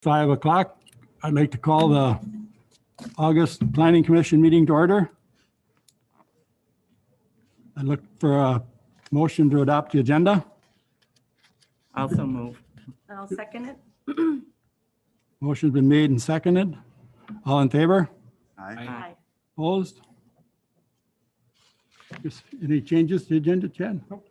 5 o'clock. I'd like to call the August Planning Commission meeting to order. I look for a motion to adopt the agenda. Also move. I'll second it. Motion's been made and seconded. All in favor? Aye. Opposed? Any changes to the agenda, Chad? No.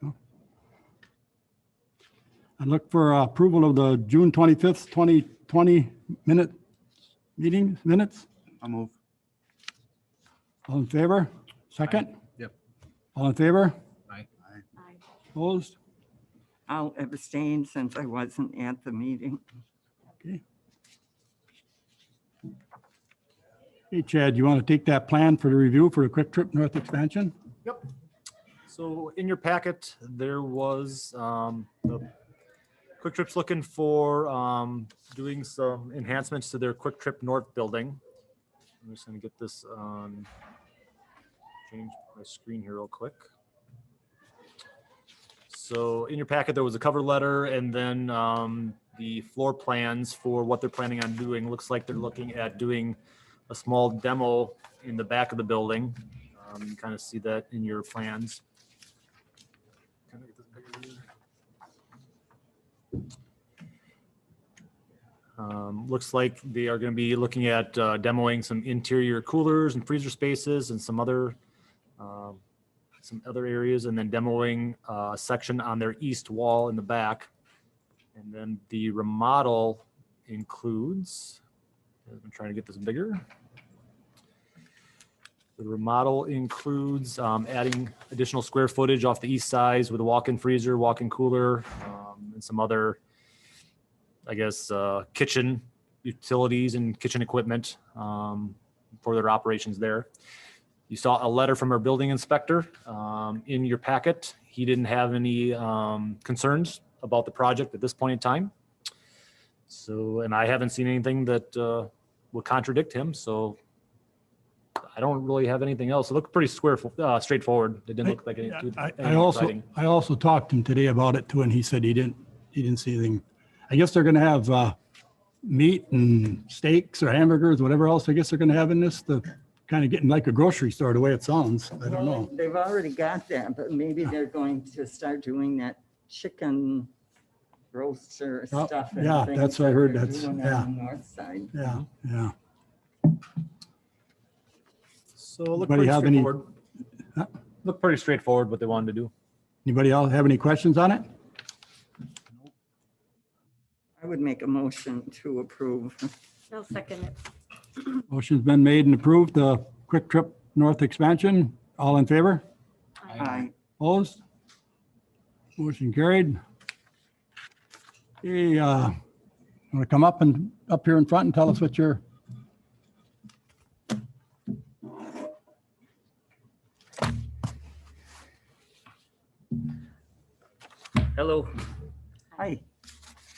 I look for approval of the June 25th, 2020 minutes. I'll move. All in favor? Second? Yep. All in favor? Aye. Opposed? I'll abstain since I wasn't at the meeting. Okay. Hey, Chad, you want to take that plan for the review for the Quick Trip North expansion? Yep. So in your packet, there was the Quick Trip's looking for doing some enhancements to their Quick Trip North building. I'm just going to get this on, change my screen here real quick. So in your packet, there was a cover letter and then the floor plans for what they're planning on doing. Looks like they're looking at doing a small demo in the back of the building. You can kind of see that in your plans. Kind of get this bigger here. Looks like they are going to be looking at demoing some interior coolers and freezer spaces and some other areas, and then demoing a section on their east wall in the back. And then the remodel includes, I'm trying to get this bigger. The remodel includes adding additional square footage off the east side with a walk-in freezer, walk-in cooler, and some other, I guess, kitchen utilities and kitchen equipment for their operations there. You saw a letter from our building inspector in your packet. He didn't have any concerns about the project at this point in time. So, and I haven't seen anything that would contradict him. So I don't really have anything else. It looked pretty straightforward. It didn't look like anything exciting. I also talked to him today about it too, and he said he didn't see anything. I guess they're going to have meat and steaks or hamburgers, whatever else I guess they're going to have in this. The kind of getting like a grocery store the way it sounds. I don't know. They've already got that, but maybe they're going to start doing that chicken roaster Oh, stuff. yeah, things that's what I that heard. they're That's- doing yeah. on the north side. Yeah. So it looked Anybody pretty have any- straightforward. Looked pretty straightforward what they wanted to do. Anybody else have any questions on it? I would make a motion to approve. I'll second it. Motion's been made and approved. The Quick Trip North expansion. All in favor? Aye. Opposed? Motion carried. Hey, want to come up here in front and tell us what you're. Hello. Aye.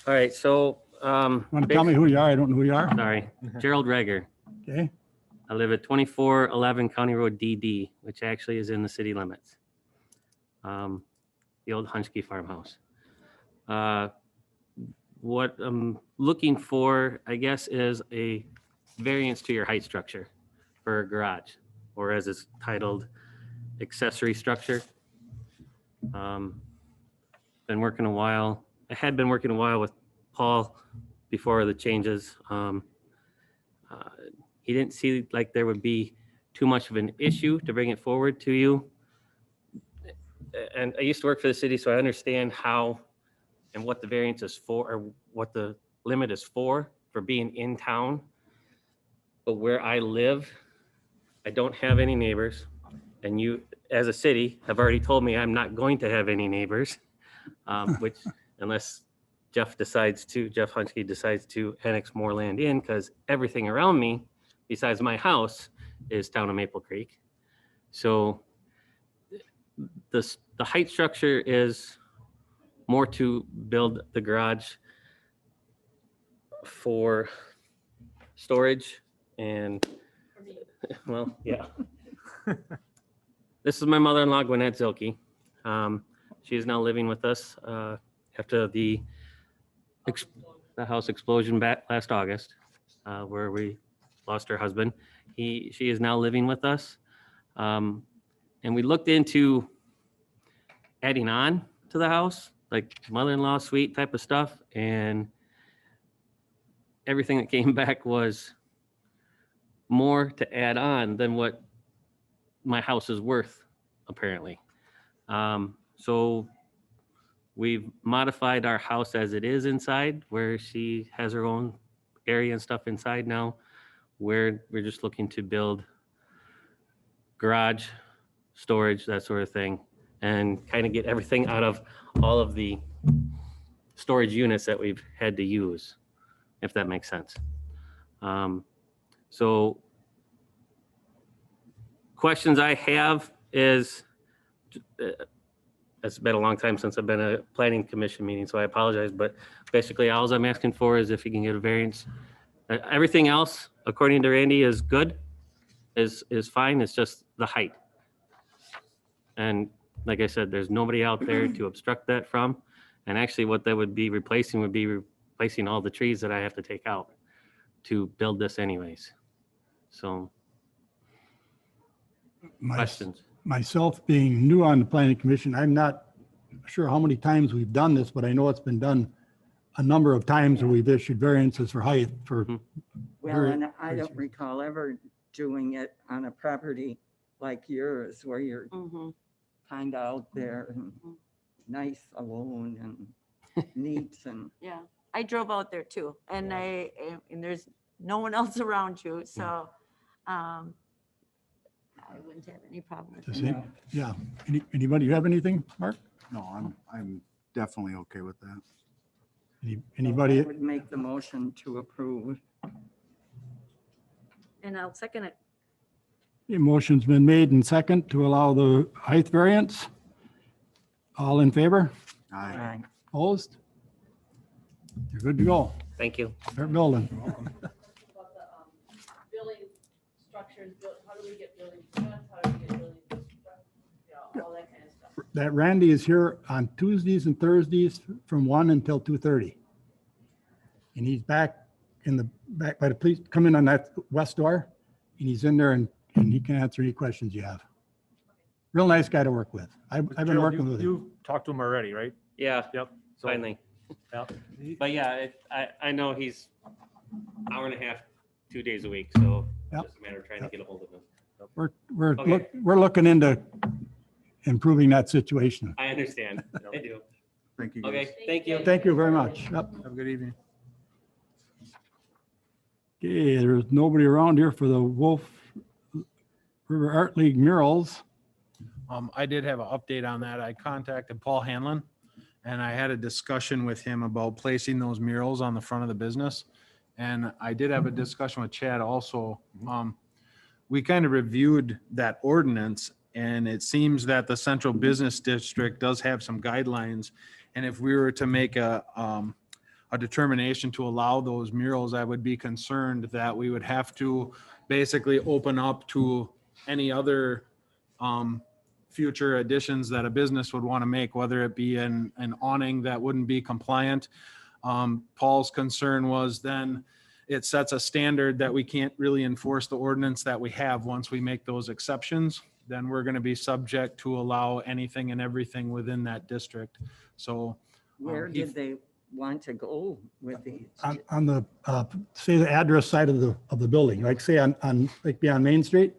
All right, so, Want to tell me who you are? I don't know who you are. sorry, Gerald Reger. Okay. I live at 2411 County Road DD, which actually is in the city limits. The old Hunchke farmhouse. What I'm looking for, I guess, is a variance to your height structure for a garage, or as it's titled, accessory structure. Been working a while. I had been working a while with Paul before the changes. He didn't see like there would be too much of an issue to bring it forward to you. And I used to work for the city, so I understand how and what the variance is for, or what the limit is for being in town. But where I live, I don't have any neighbors. And you, as a city, have already told me I'm not going to have any neighbors, which unless Jeff Hunchke decides to annex more land in, because everything around me, besides my house, is town of Maple Creek. So the height structure is more to build the garage for storage and, well, yeah. This is my mother-in-law, Gwinnett Zilke. She is now living with us after the the house explosion back last August, where we lost her husband. She is now living with us. And we looked into adding on to the house, like mother-in-law suite type of stuff. And everything that came back was more to add on than what my house is worth, apparently. So we've modified our house as it is inside, where she has her own area and stuff inside now, where we're just looking to build garage, storage, that sort of thing, and kind of get everything out of all of the storage units that we've had to use, if that makes sense. So questions I have is, it's been a long time since I've been at a planning commission meeting, so I apologize, but basically all I'm asking for is if you can get a variance. Everything else, according to Randy, is good, is fine, it's just the height. And like I said, there's nobody out there to obstruct that from. And actually what that would be replacing all the trees that I have to take out to build this anyways. So questions? Myself being new on the planning commission, I'm not sure how many times we've done this, but I know it's been done a number of times where we've issued variances for height for. Well, Very- and I don't recall ever doing it on a property like yours where you're Mhm. kind of out there and nice alone and neat and Yeah, I drove out there too, and and there's no one else around you, so I wouldn't have any problem with To it. see. No. Yeah. Anybody have anything, Mark? No, I'm definitely okay with that. I Anybody? would make the motion to approve. And I'll second it. A motion's been made and second to allow the height variance. All in favor? I, Aye. Opposed? You're good to go. Thank you. Start building. About the building structures, how do we get building permits, how do we get building, all that kind of stuff. That Randy is here on Tuesdays and Thursdays from 1 until 2:30. And he's back back by the police, come in on that west door, and he's in there and he can answer any questions you have. Real nice guy to work with. I've been Gerald, working with him. You talked to him already, right? Yeah, Yep. So, finally. yeah. But yeah, I know he's hour and a half, 2 days a week, so it's Yep. just a matter of trying to get a hold of him. We're looking into improving that situation. I understand. I do. thank you guys. Okay, thank you. Thank you very much. Yep. Have a good evening. Okay, there's nobody around here for the Wolf River Art League murals. I did have an update on that. I contacted Paul Hanlon and I had a discussion with him about placing those murals on the front of the business. And I did have a discussion with Chad also. We kind of reviewed that ordinance and it seems that the central business district does have some guidelines. And if we were to make a determination to allow those murals, I would be concerned that we would have to basically open up to any other future additions that a business would want to make, whether it be an awning that wouldn't be compliant. Paul's concern was then it sets a standard that we can't really enforce the ordinance that we have once we make those exceptions. Then we're going to be subject to allow anything and everything within that district. So Where he- did they want to go with these? On the, say the address side of the building, like say on, like be on Main Street.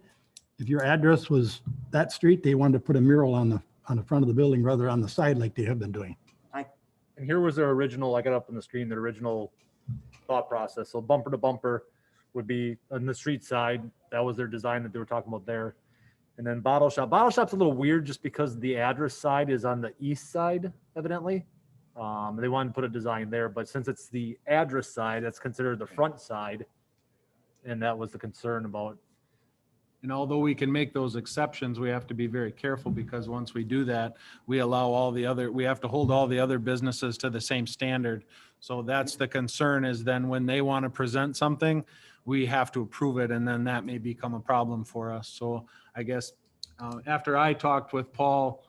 If your address was that street, they wanted to put a mural on the front of the building rather on the side like they have been doing. And here was their original, I got up on the screen, their original thought process. So bumper to bumper would be on the street side. That was their design that they were talking about there. And then bottle shop. Bottle shop's a little weird just because the address side is on the east side, evidently. They wanted to put a design there, but since it's the address side, that's considered the front side. And that was the concern about. And although we can make those exceptions, we have to be very careful because once we do that, we allow we have to hold all the other businesses to the same standard. So that's the concern is then when they want to present something, we have to approve it and then that may become a problem for us. So I guess after I talked with Paul,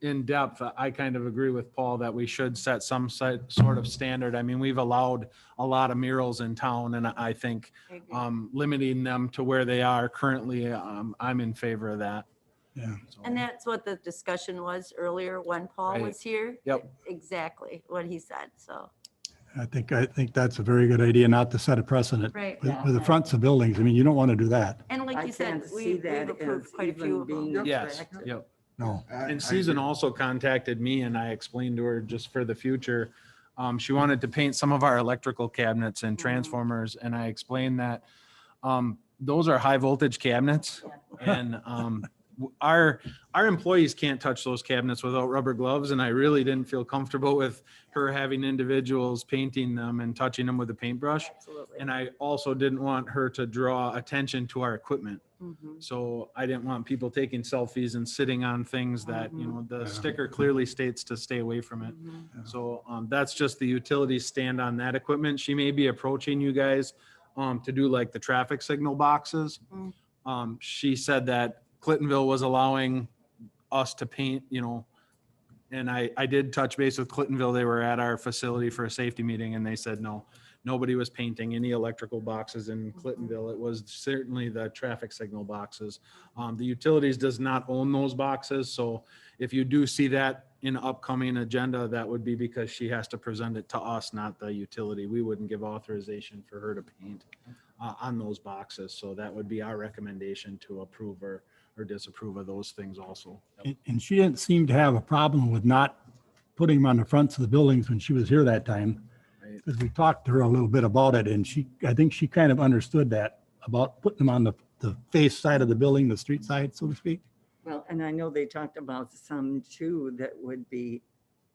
in depth, I kind of agree with Paul that we should set some sort of standard. I mean, we've allowed a lot of murals in town, and I think I agree. limiting them to where they are currently, I'm in favor of that. Yeah. So, And that's what the discussion was earlier when Paul Right. was here. Yep. Exactly what he said, so. I think that's a very good idea, not to set a precedent Right. with the fronts of buildings. I mean, you don't want to do that. And like I you said, can't see we've that approved as quite a even few of being them. Yes, attractive. yep. No. And Susan also contacted me and I explained to her just for the future. She wanted to paint some of our electrical cabinets and transformers. And I explained that those are high voltage cabinets. And our employees can't touch those cabinets without rubber gloves. And I really didn't feel comfortable with her having individuals painting them and touching them with a paintbrush. Absolutely. And I also didn't want her to draw attention to our equipment. Mhm. So I didn't want people taking selfies and sitting on things that, you know, the sticker clearly states to stay away from it. Mhm. So that's just the utilities stand on that equipment. She may be approaching you guys to do like the traffic signal boxes. She said that Clintonville was allowing us to paint, you know, and I did touch base with Clintonville. They were at our facility for a safety meeting and they said, no, nobody was painting any electrical boxes in Clintonville. It was certainly the traffic signal boxes. The utilities does not own those boxes. So if you do see that in upcoming agenda, that would be because she has to present it to us, not the utility. We wouldn't give authorization for her to paint on those boxes. So that would be our recommendation to approve or disapprove of those things also. And she didn't seem to have a problem with not putting them on the fronts of the buildings when she was here that time. Right. Because we talked to her a little bit about it and I think she kind of understood that about putting them on the face side of the building, the street side, so to speak. Well, and I know they talked about some too that would be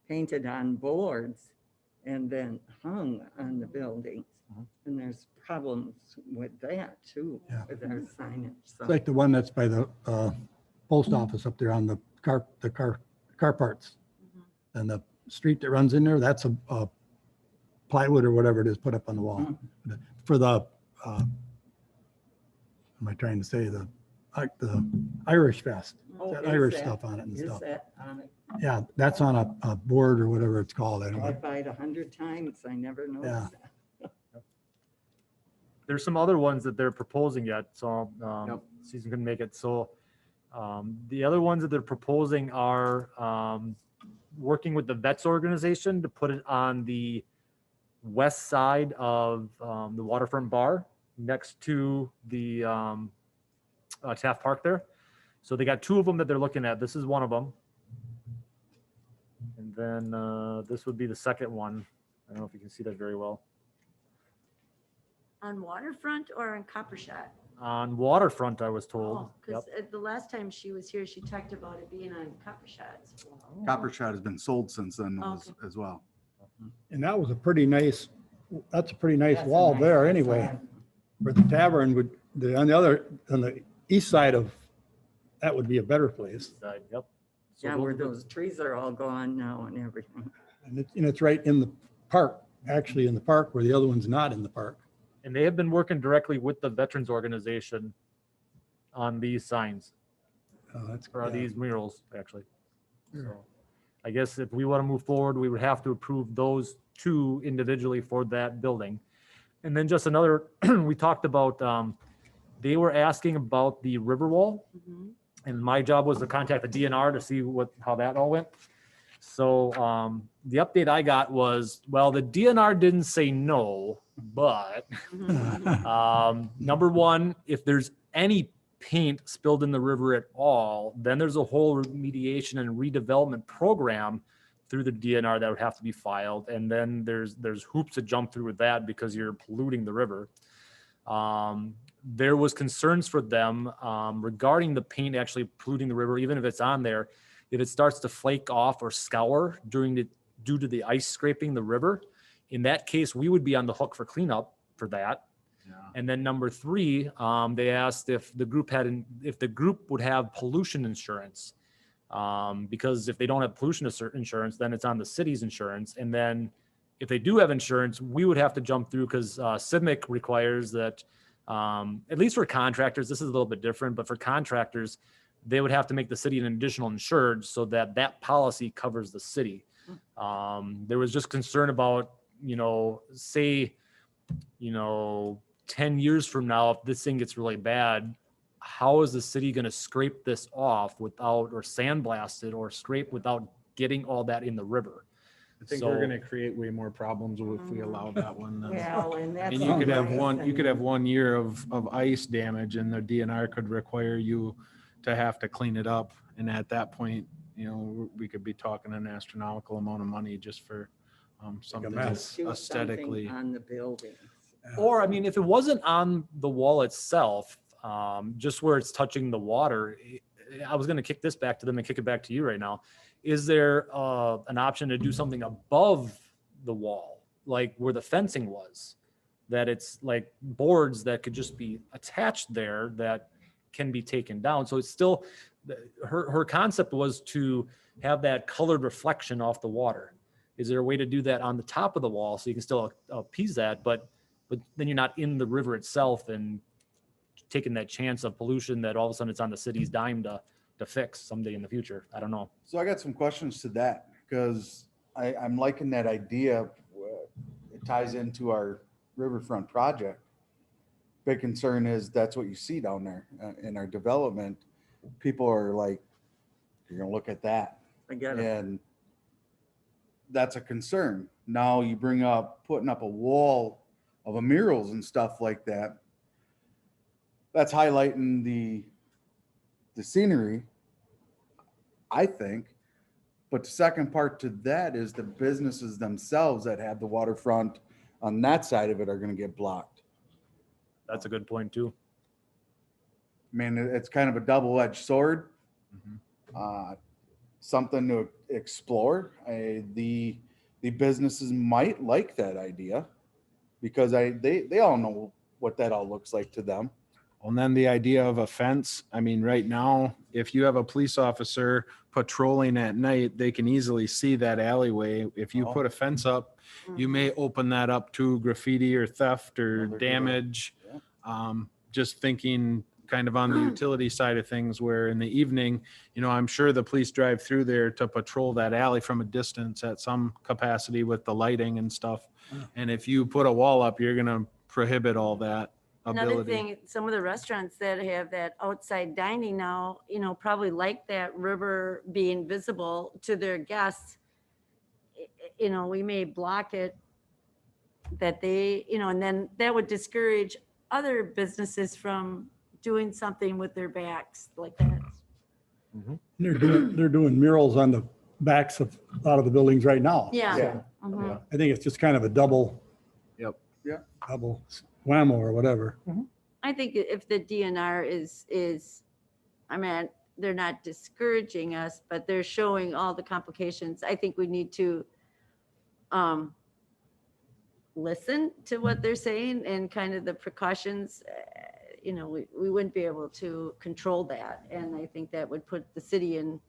painted on boards and then hung on the buildings. And there's problems with that too, Yeah. with our signage. So It's like the one that's by the post office up there on the car parts. And the street that runs in there, that's a plywood or whatever it is put up on the wall. For the, what am I trying to say? The Irish Fest. Oh, That is Irish that- stuff on it and is stuff. that on it? Yeah, that's on a board or whatever it's called. I don't know. I've tried 100 times. I never noticed that. There's some other ones that they're proposing yet, so Yep. Susan couldn't make it. So the other ones that they're proposing are working with the vets organization to put it on the west side of the waterfront bar next to the Taft Park there. So they got two of them that they're looking at. This is one of them. And then this would be the second one. I don't know if you can see that very well. On Waterfront or in Copper Shot? On waterfront, I was told. Oh, Yep. because the last time she was here, she talked about it being on Copper Shots. Copper Shot has been sold since then Okay. as well. And that was a pretty nice, that's a pretty nice That's a wall nice there anyway. facade. Where the tavern would, on the east side of, that would be a better place. Side, Yep. So Yeah, those where are the- those trees are all gone now and everything. And it's right in the park, actually in the park where the other one's not in the park. And they have been working directly with the veterans organization on these signs, That's or yeah. these murals, actually. Sure. So I guess if we want to move forward, we would have to approve those two individually for that building. And then just another, we talked about, they were asking about the river wall. Mhm. And my job was to contact the DNR to see how that all went. So the update I got was, well, the DNR didn't say no, but number one, if there's any paint spilled in the river at all, then there's a whole remediation and redevelopment program through the DNR that would have to be filed. And then there's hoops to jump through with that because you're polluting the river. There was concerns for them regarding the paint actually polluting the river, even if it's on there. If it starts to flake off or scour due to the ice scraping the river, in that case, we would be on the hook for cleanup for that. Yeah. And then number three, they asked if the group would have pollution insurance. Because if they don't have pollution insurance, then it's on the city's insurance. And then if they do have insurance, we would have to jump through because CIVMIC requires that, at least for contractors, this is a little bit different, but for contractors, they would have to make the city an additional insured so that that policy covers the city. There was just concern about, say, 10 years from now, if this thing gets really bad, how is the city going to scrape this off without, or sandblast it or scrape without getting all that in the river? I think we're gonna create way more problems if we allow that one. than- Well, and I that's. mean, you could have nice one, you could have and- 1 year of ice damage and the DNR could require you to have to clean it up. And at that point, we could be talking an astronomical amount of money just for something mess. that's Do something aesthetically. On the buildings. Or, I mean, if it wasn't on the wall itself, just where it's touching the water, I was going to kick this back to them and kick it back to you right now. Is there an option to do something above the wall, like where the fencing was? That it's like boards that could just be attached there that can be taken down. So it's still, her concept was to have that colored reflection off the water. Is there a way to do that on the top of the wall so you can still appease that, but then you're not in the river itself and taking that chance of pollution that all of a sudden it's on the city's dime to fix someday in the future? I don't know. So I got some questions to that because I'm liking that idea. It ties into our riverfront project. Big concern is that's what you see down there in our development. People are like, you're gonna look at that. I get it. And that's a concern. Now you bring up putting up a wall of murals and stuff like that. That's highlighting the scenery, I think. But the second part to that is the businesses themselves that have the waterfront on that side of it are going to get blocked. That's a good point too. I mean, it's kind of a double-edged sword. Mhm. Something to explore. The businesses might like that idea because they all know what that all looks like to them. And then the idea of a fence, I mean, right now, if you have a police officer patrolling at night, they can easily see that alleyway. If you Oh. put a fence up, you may open that up to graffiti or theft or Another good damage. Yeah. Just thinking kind of on the utility side of things, where in the evening, I'm sure the police drive through there to patrol that alley from a distance at some capacity with the lighting and stuff. And if you put a wall up, you're going to prohibit all that Another ability. thing, some of the restaurants that have that outside dining now, probably like that river being visible to their guests. We may block it that they, and then that would discourage other businesses from doing something with their backs like that. They're doing murals on the backs of a lot of the buildings right now. Yeah. Yeah. Mhm. I think it's just kind of a double. Yep. Yeah. Double whammo or whatever. I think if the DNR is, I mean, they're not discouraging us, but they're showing all the complications. I think we need to listen to what they're saying and kind of the precautions. We wouldn't be able to control that. And I think that would put the city in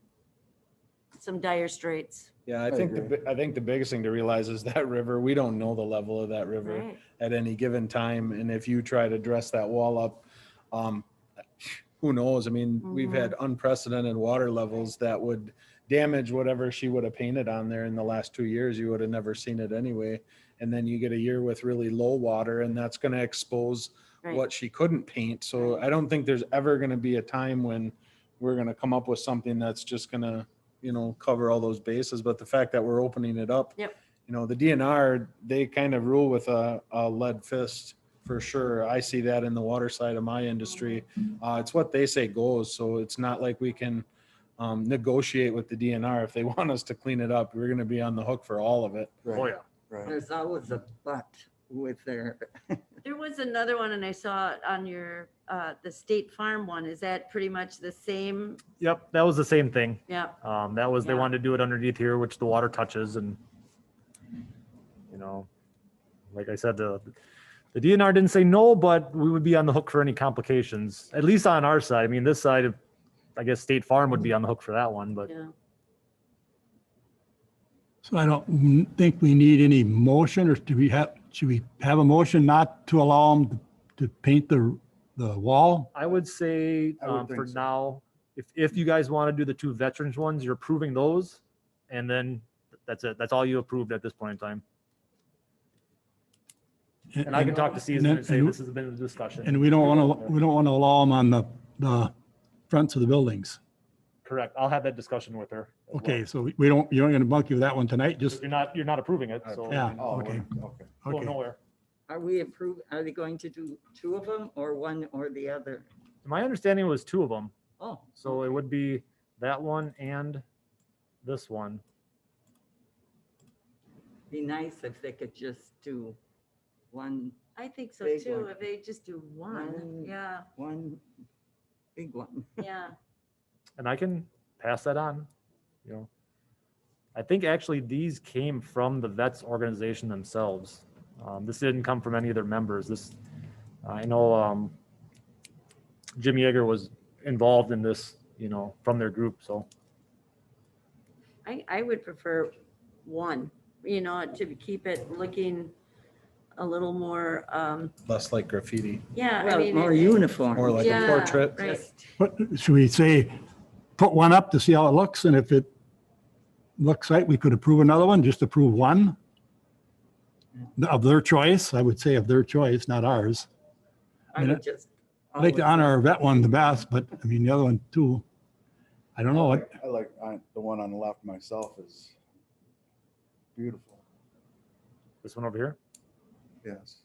some dire straits. Yeah, I agree. think the biggest thing to realize is that river, we don't know the level of that river Right. at any given time. And if you try to dress that wall up, who knows? I mean, we've had unprecedented water levels that would damage whatever she would have painted on there in the last 2 years. You would have never seen it anyway. And then you get a year with really low water and that's going to expose Right. what she couldn't paint. So I don't think there's ever going to be a time when we're going to come up with something that's just going to, cover all those bases. But the fact that we're opening it up, Yep. the DNR, they kind of rule with a lead fist for sure. I see that in the water side of my industry. It's what they say goes. So it's not like we can negotiate with the DNR. If they want us to clean it up, we're going to be on the hook for all of it. Right, Oh, yeah. right. There's always a but with their, There was another one and I saw it on your, the State Farm one. Is that pretty much the same? Yep, that was the same thing. Yeah. That was, they Yeah. wanted to do it underneath here, which the water touches and, like I said, the DNR didn't say no, but we would be on the hook for any complications, at least on our side. I mean, this side, I guess State Farm would be on the hook for that one, but Yeah. So I don't think we need any motion, or should we have a motion not to allow them to paint the wall? I would say I would think for so. now, if you guys want to do the 2 veterans ones, you're approving those. And then that's it. That's all you approved at this point in time. And I can talk to Caesar and say this has been a discussion. And we don't want to allow them on the fronts of the buildings. Correct. I'll have that discussion with her. as well. Okay, so you aren't going to monkey with that one tonight, just, You're not approving it, so. Yeah. Oh, Okay. okay. Go okay. nowhere. Are we approved, are they going to do 2 of them or one or the other? My understanding was 2 of them. Oh, So it would be that one and this one. be nice if they could just do one, I think so Big too, one. if they just do one, One. yeah, one big one. yeah. And I can pass that on, you know. I think actually these came from the vets organization themselves. This didn't come from any of their members. I know Jim Yeager was involved in this, you know, from their group, so. I would prefer one, you know, to keep it looking a little more, Less like graffiti, yeah, I Well, mean. more it- uniform. more like a Yeah, portrait. right. What, should we say, put one up to see how it looks, and if it looks like we could approve another one, just approve one of their choice, I would say of their choice, not ours. I would just. I'd like to honor our vet one the best, but I mean, the other one too. I don't know what, I like the one on the left myself is beautiful. This one over here? Yes.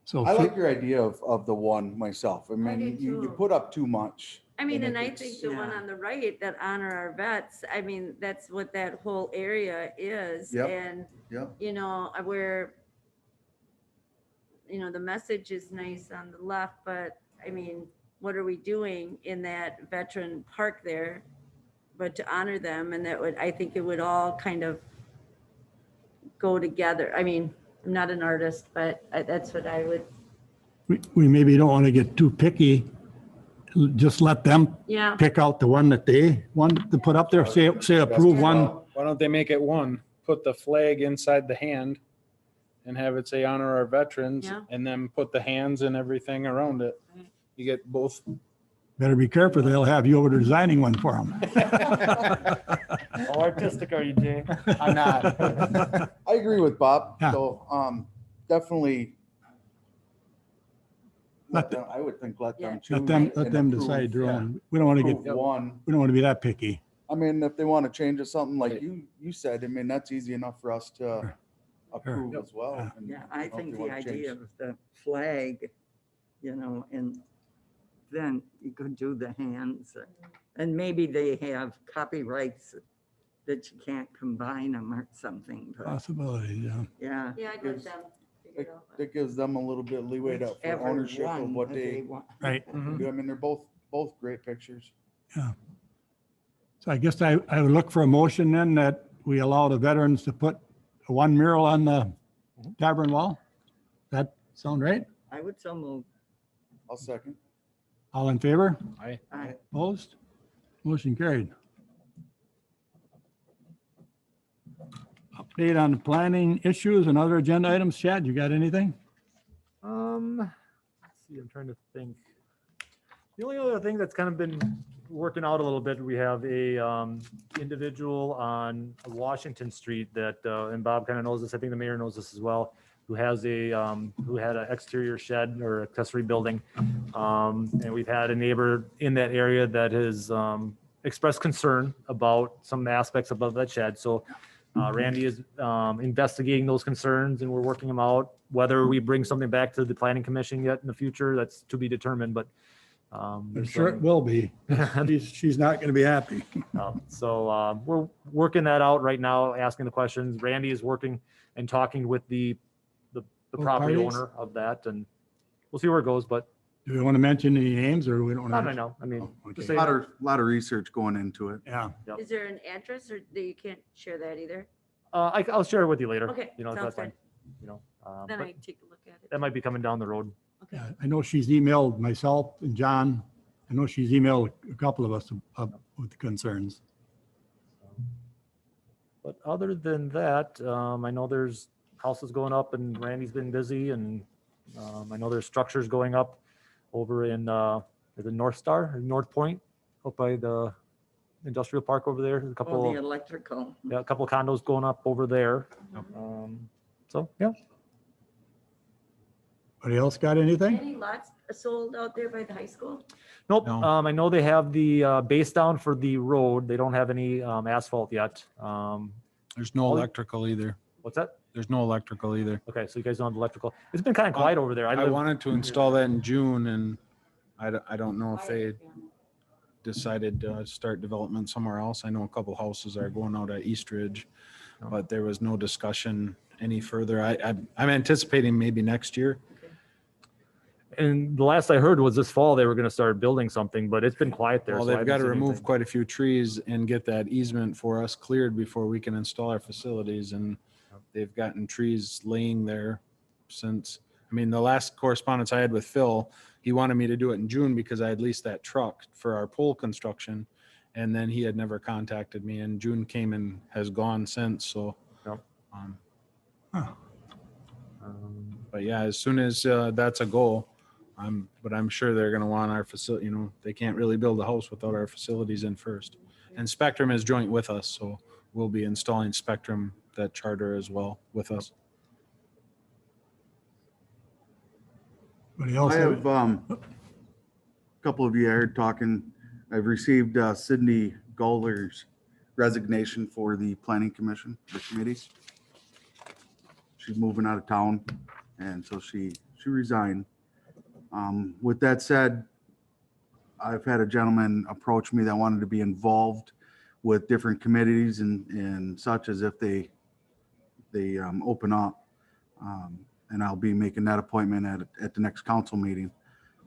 so. I like your idea of the one myself. I mean, do you too. put up too much. I mean, And and if I think it's- the one Yeah. on the right that honor our vets, I mean, that's what that whole area is. Yep. And, Yep. you know, where, you know, the message is nice on the left, but I mean, what are we doing in that veteran park there? But to honor them, and that would, I think it would all kind of go together. I mean, I'm not an artist, but that's what I would, We maybe don't want to get too picky. Just let them yeah. pick out the one that they want to put up there. Say approve one. Why don't they make it one? Put the flag inside the hand and have it say honor our veterans, Yeah. and then put the hands and everything around it. Right. You get both. Better be careful. They'll have you over there designing one for them. How artistic are you, Jay? I'm not. I agree with Bob. Yeah. So, definitely. Let I would think let them Yeah. choose. Let them and decide their approve, own. We don't want to approve get, one. we don't want to be that picky. I mean, if they want to change it, something like Right. you said, I mean, that's easy enough for us to Sure. approve Yep. as well. Yeah. And Yeah, I if think they the wanna change- idea of the flag, you know, and then you could do the hands. And maybe they have copyrights that you can't combine them or something, but Possibility, yeah. yeah. Yeah, I'd let Gives- them figure it out. That gives them a little bit of leeway to, for whichever ownership of one what that they want. Right. do. I mean, they're both great pictures. So I guess I would look for a motion then that we allow the veterans to put one mural on the tavern wall. That sound right? I would so move. I'll second. All in favor? I I- Opposed? Motion carried. Update on the planning issues and other agenda items. Chad, you got anything? Let's see, I'm trying to think. The only other thing that's kind of been working out a little bit, we have a individual on Washington Street that, and Bob kind of knows this, I think the mayor knows this as well, who has who had an exterior shed or accessory building. And we've had a neighbor in that area that has expressed concern about some aspects above that shed. So Randy is investigating those concerns and we're working them out. Whether we bring something back to the planning commission yet in the future, that's to be determined, but. I'm there's sure it some- will be. She's not going to be happy. So we're working that out right now, asking the questions. Randy is working and talking with the Both property parties? owner of that, and we'll see where it goes, but Do we want to mention any names or we don't not want right to? now. I mean, Okay. just A say, lot of research going into it. Yeah. Yep. Is there an address or that you can't share that either? I'll share it with you later. Okay, You know, if sounds that's fine. good. You know, Then but I take a look at it. that might be coming down the road. Okay. Yeah, I know she's emailed myself and John. I know she's emailed a couple of us with the concerns. But other than that, I know there's houses going up and Randy's been busy and I know there's structures going up over in the North Star or North Point. up by the industrial park over there. A Oh, the couple, electrical. yeah, a couple condos going up over there. So, yeah. Anybody else got anything? Any lots sold out there by the high school? Nope. No. I know they have the base down for the road. They don't have any asphalt yet. There's no All- electrical either. What's that? There's no electrical either. Okay, so you guys don't have electrical. It's been kind of quiet over there. I live- wanted to install that in June and I don't know if they decided to start development somewhere else. I know a couple houses are going out at East Ridge, but there was no discussion any further. I'm anticipating maybe next year. And the last I heard was this fall they were going to start building something, but it's been quiet there. Well, so I they've haven't got to seen remove anything. quite a few trees and get that easement for us cleared before we can install our facilities. And they've gotten trees laying there since, I mean, the last correspondence I had with Phil, he wanted me to do it in June because I had leased that truck for our pole construction. And then he had never contacted me, and June came and has gone since, so. Yep. Huh. But yeah, as soon as that's a goal, but I'm sure they're gonna want our facility, they can't really build a house without our facilities in first. And Spectrum is joint with us, so we'll be installing Spectrum, that charter as well with us. Anybody else I have? have, a couple of you I heard talking, I've received Sydney Gowler's resignation for the planning commission, the committee. She's moving out of town, and so she resigned. With that said, I've had a gentleman approach me that wanted to be involved with different committees and such as if they open up. And I'll be making that appointment at the next council meeting.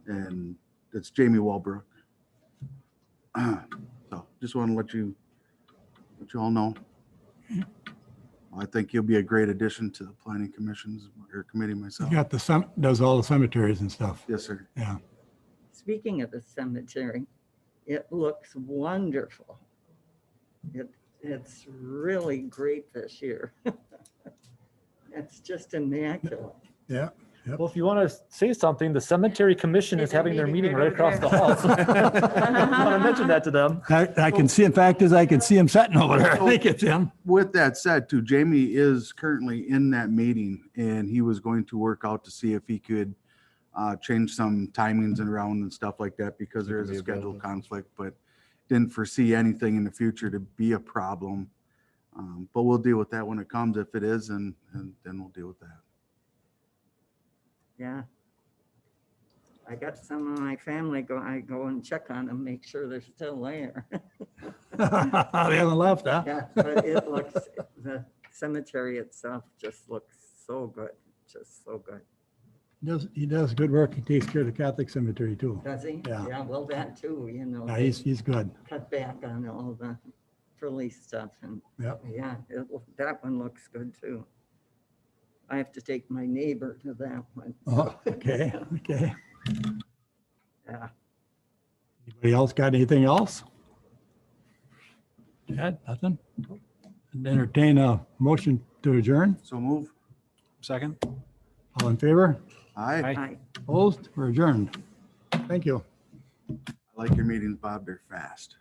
And it's Jamie Walbrook. So just want to let you all know. I think you'll be a great addition to the planning commissions or committee myself. You got does all the cemeteries and stuff. Yes, sir. Yeah. Speaking of the cemetery, it looks wonderful. It's really great this year. It's just immaculate. Yeah. Well, if you want to say something, the cemetery commission is They're having their meeting meeting right right over across the hall. So I want to mention that to them. I can see, in fact, I can see him sitting over there. I think it's him. With that said, too, Jamie is currently in that meeting, and he was going to work out to see if he could change some timings around and stuff like that because there is a schedule conflict, but didn't foresee anything in the future to be a problem. But we'll deal with that when it comes, if it is, and then we'll deal with that. Yeah. I got some of my family I go and check on them, make sure they're still there. They haven't left, huh? Yeah, but it looks, the cemetery itself just looks so good, just so good. He does good work. He takes care of the Catholic cemetery too. Does he? Yeah. Yeah, well, that too, Yeah, they he's good. cut back on all the frilly stuff and, Yep. yeah, that one looks good too. I have to take my neighbor to that one. Oh, okay, okay. Yeah. Anybody else got anything else? Chad, nothing? Entertain a motion to adjourn. So move. Second? All in favor? Aye. Aye. Hi. Opposed? We're adjourned. Thank you. I like your meetings, Bob. They're fast.